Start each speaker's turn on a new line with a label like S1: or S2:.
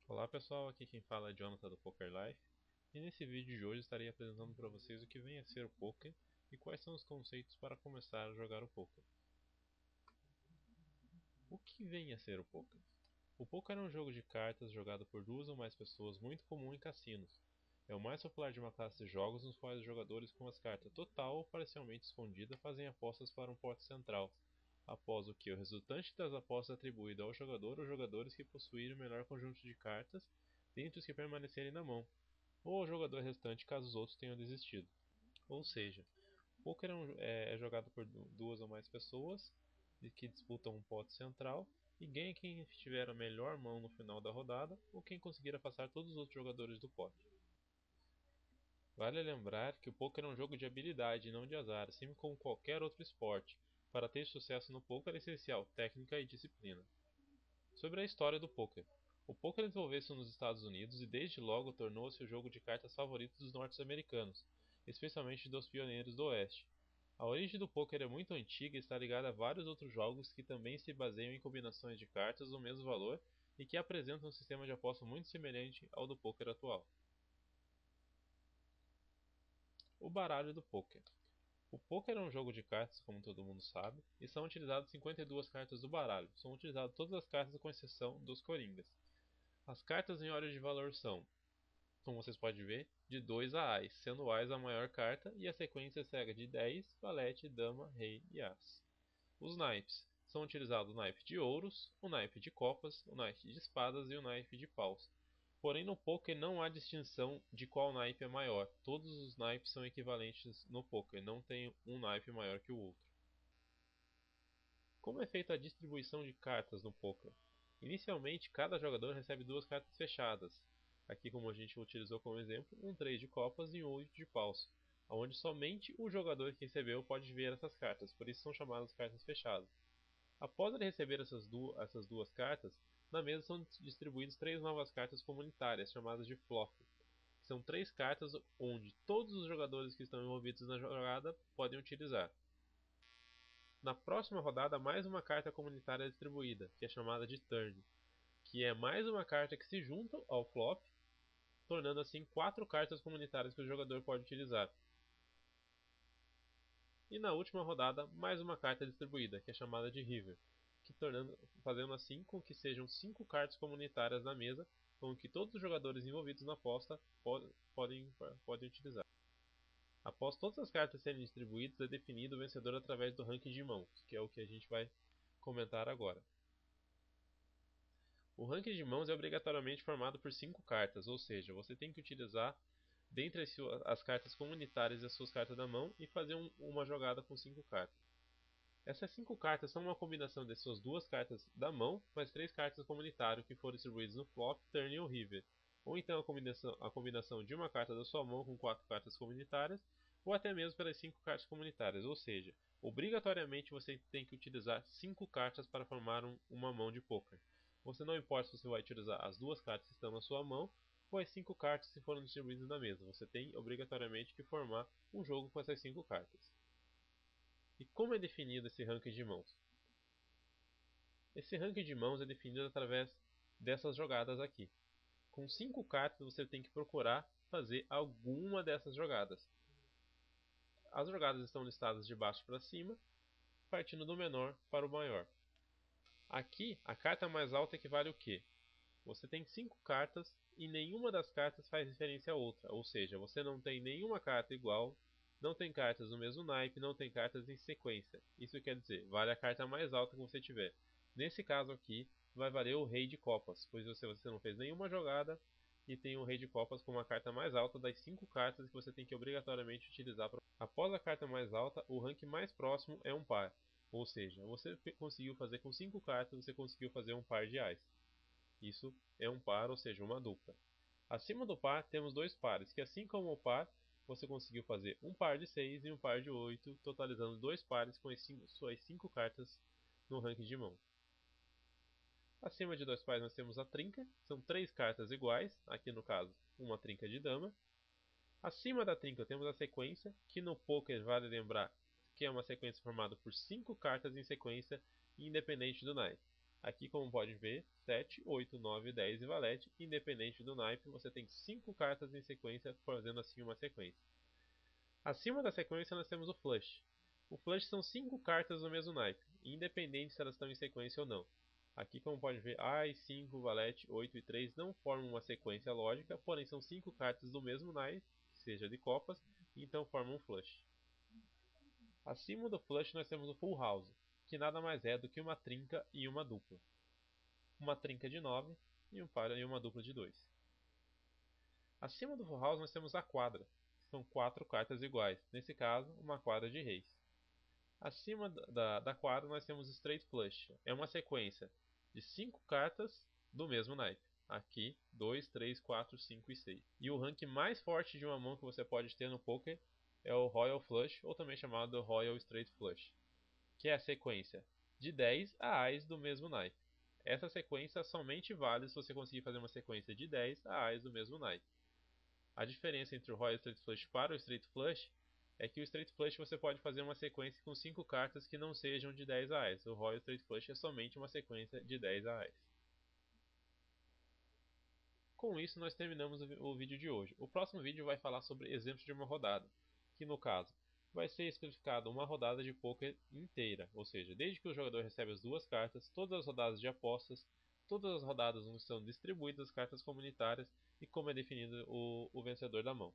S1: Olá pessoal, aqui quem fala é Jonathan do Poker Life e nesse vídeo de hoje estarei apresentando para vocês o que vem a ser o poker e quais são os conceitos para começar a jogar o poker. O que vem a ser o poker? O poker é um jogo de cartas jogado por duas ou mais pessoas muito comum em cassinos. É o mais popular de uma classe de jogos nos quais os jogadores com as cartas total ou parcialmente escondida fazem apostas para um pote central, após o que o resultante das apostas é atribuído ao jogador ou jogadores que possuírem o melhor conjunto de cartas dentre os que permanecerem na mão, ou ao jogador restante caso os outros tenham desistido. Ou seja, poker é jogado por duas ou mais pessoas que disputam um pote central e ganha quem tiver a melhor mão no final da rodada ou quem conseguir afastar todos os outros jogadores do pote. Vale lembrar que o poker é um jogo de habilidade e não de azar, assim como qualquer outro esporte. Para ter sucesso no poker é essencial técnica e disciplina. Sobre a história do poker. O poker desenvolveu-se nos Estados Unidos e desde logo tornou-se o jogo de cartas favorito dos norte-americanos, especialmente dos pioneiros do Oeste. A origem do poker é muito antiga e está ligada a vários outros jogos que também se baseiam em combinações de cartas do mesmo valor e que apresentam um sistema de aposta muito semelhante ao do poker atual. O baralho do poker. O poker é um jogo de cartas, como todo mundo sabe, e são utilizadas 52 cartas do baralho. São utilizadas todas as cartas com exceção dos coringas. As cartas em ordem de valor são, como vocês podem ver, de 2 a Ás, sendo Ás a maior carta e a sequência segue de 10, valete, dama, rei e as. Os naipes são utilizados o naipe de ouros, o naipe de copas, o naipe de espadas e o naipe de paus. Porém, no poker não há distinção de qual naipe é maior. Todos os naipes são equivalentes no poker, não tem um naipe maior que o outro. Como é feita a distribuição de cartas no poker? Inicialmente, cada jogador recebe duas cartas fechadas. Aqui, como a gente utilizou como exemplo, um 3 de copas e um 8 de paus, onde somente o jogador que recebeu pode ver essas cartas, por isso são chamadas cartas fechadas. Após ele receber essas duas cartas, na mesa são distribuídas três novas cartas comunitárias, chamadas de flop, que são três cartas onde todos os jogadores que estão envolvidos na jogada podem utilizar. Na próxima rodada, mais uma carta comunitária é distribuída, que é chamada de turn, que é mais uma carta que se junta ao flop, tornando assim quatro cartas comunitárias que o jogador pode utilizar. E na última rodada, mais uma carta distribuída, que é chamada de river, fazendo assim com que sejam cinco cartas comunitárias na mesa, com que todos os jogadores envolvidos na aposta podem utilizar. Após todas as cartas serem distribuídas, é definido o vencedor através do ranking de mãos, que é o que a gente vai comentar agora. O ranking de mãos é obrigatoriamente formado por 5 cartas, ou seja, você tem que utilizar dentre as cartas comunitárias e as suas cartas da mão e fazer uma jogada com 5 cartas. Essas 5 cartas são uma combinação de suas duas cartas da mão mais 3 cartas comunitárias que foram distribuídas no flop, turn ou river. Ou então a combinação de uma carta da sua mão com 4 cartas comunitárias, ou até mesmo pelas 5 cartas comunitárias, ou seja, obrigatoriamente você tem que utilizar 5 cartas para formar uma mão de poker. Você não importa se você vai utilizar as duas cartas que estão na sua mão ou as 5 cartas que foram distribuídas na mesa. Você tem obrigatoriamente que formar um jogo com essas 5 cartas. E como é definido esse ranking de mãos? Esse ranking de mãos é definido através dessas jogadas aqui. Com 5 cartas você tem que procurar fazer alguma dessas jogadas. As jogadas estão listadas de baixo para cima, partindo do menor para o maior. Aqui, a carta mais alta equivale o quê? Você tem 5 cartas e nenhuma das cartas faz referência a outra, ou seja, você não tem nenhuma carta igual, não tem cartas do mesmo naipe, não tem cartas em sequência. Isso quer dizer, vale a carta mais alta que você tiver. Nesse caso aqui, vai valer o Rei de Copas, pois você não fez nenhuma jogada e tem o Rei de Copas com uma carta mais alta das 5 cartas que você tem que obrigatoriamente utilizar. Após a carta mais alta, o rank mais próximo é um par, ou seja, você conseguiu fazer com 5 cartas, você conseguiu fazer um par de Ás. Isso é um par, ou seja, uma dupla. Acima do par temos dois pares, que assim como o par, você conseguiu fazer um par de 6 e um par de 8, totalizando dois pares com suas 5 cartas no ranking de mão. Acima de dois pares nós temos a trinca, são três cartas iguais, aqui no caso uma trinca de dama. Acima da trinca temos a sequência, que no poker vale lembrar que é uma sequência formada por 5 cartas em sequência, independente do naipe. Aqui, como pode ver, 7, 8, 9, 10 e valete. Independente do naipe, você tem 5 cartas em sequência, fazendo assim uma sequência. Acima da sequência, nós temos o flush. O flush são 5 cartas do mesmo naipe, independente se elas estão em sequência ou não. Aqui, como pode ver, Ás, 5, valete, 8 e 3 não formam uma sequência lógica, porém são 5 cartas do mesmo naipe, seja de copas, e então formam um flush. Acima do flush nós temos o full house, que nada mais é do que uma trinca e uma dupla. Uma trinca de 9 e um par e uma dupla de 2. Acima do full house nós temos a quadra, que são 4 cartas iguais, nesse caso uma quadra de reis. Acima da quadra nós temos straight flush, é uma sequência de 5 cartas do mesmo naipe. Aqui, 2, 3, 4, 5 e 6. E o rank mais forte de uma mão que você pode ter no poker é o Royal Flush, ou também chamado Royal Straight Flush, que é a sequência de 10 a Ás do mesmo naipe. Essa sequência somente vale se você conseguir fazer uma sequência de 10 a Ás do mesmo naipe. A diferença entre o Royal Straight Flush para o Straight Flush é que o Straight Flush você pode fazer uma sequência com 5 cartas que não sejam de 10 a Ás. O Royal Straight Flush é somente uma sequência de 10 a Ás. Com isso, nós terminamos o vídeo de hoje. O próximo vídeo vai falar sobre exemplos de uma rodada, que no caso vai ser especificado uma rodada de poker inteira, ou seja, desde que o jogador recebe as duas cartas, todas as rodadas de apostas, todas as rodadas onde são distribuídas as cartas comunitárias e como é definido o vencedor da mão.